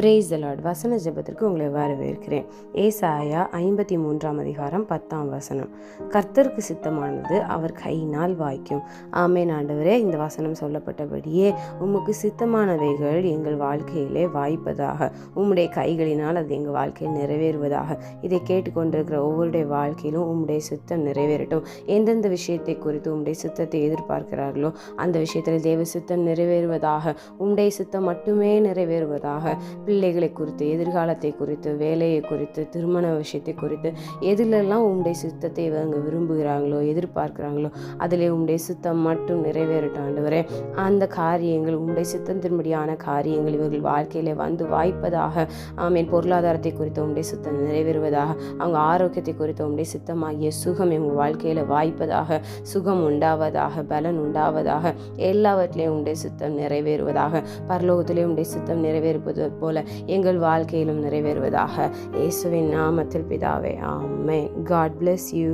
Praise the Lord. வசன ஜெபத்திற்கு உங்களை வரவேற்கிறேன். ஏசாயா 53 10 கர்த்தருக்கு சித்தமானது அவர் கையினால் வாய்க்கும். ஆமென். ஆண்டவரே, இந்த வசனம் சொல்லப்பட்டபடியே உமக்கு சித்தமானவைகள் எங்கள் வாழ்க்கையிலே வாய்ப்பதாக, உம்முடைய கைகளினால் அது எங்கள் வாழ்க்கையில் நிறைவேறுவதாக. இதை கேட்டுக்கொண்டிருக்கிற ஒவ்வொருடைய வாழ்க்கையிலும் உம்முடைய சித்தம் நிறைவேறட்டும். எந்தெந்த விஷயத்தை குறித்து உம்முடைய சித்தத்தை எதிர்பார்க்கிறார்களோ அந்த விஷயத்தில் தேவ சித்தம் நிறைவேறுவதாக, உம்முடைய சித்தம் மட்டுமே நிறைவேறுவதாக. பிள்ளைகளை குறித்து, எதிர்காலத்தை குறித்து, வேலையை குறித்து, திருமண விஷயத்தை குறித்து, எதிலெல்லாம் உம்முடைய சித்தத்தை இவங்க விரும்புகிறாங்களோ, எதிர்பார்க்கிறாங்களோ அதிலே உம்முடைய சித்தம் மட்டும் நிறைவேறட்டும். ஆண்டவரே, அந்த காரியங்கள், உம்முடைய சித்தத்தின்படியான காரியங்கள் இவர்கள் வாழ்க்கையிலே வந்து வாய்ப்பதாக. ஆமீன். பொருளாதாரத்தை குறித்து உம்முடைய சித்தம் நிறைவேறுவதாக. அவங்க ஆரோக்கியத்தை குறித்து உம்முடைய சித்தமாகிய சுகம் எங்கள் வாழ்க்கையில் வாய்ப்பதாக. சுகம் உண்டாவதாக, பலன் உண்டாவதாக. எல்லாவற்றிலையும் உம்முடைய சித்தம் நிறைவேறுவதாக. பரலோகத்திலே உம்முடைய சித்தம் நிறைவேறுவது போல எங்கள் வாழ்க்கையிலும் நிறைவேறுவதாக. இயேசுவின் நாமத்தில் பிதாவே, ஆமென். God bless you.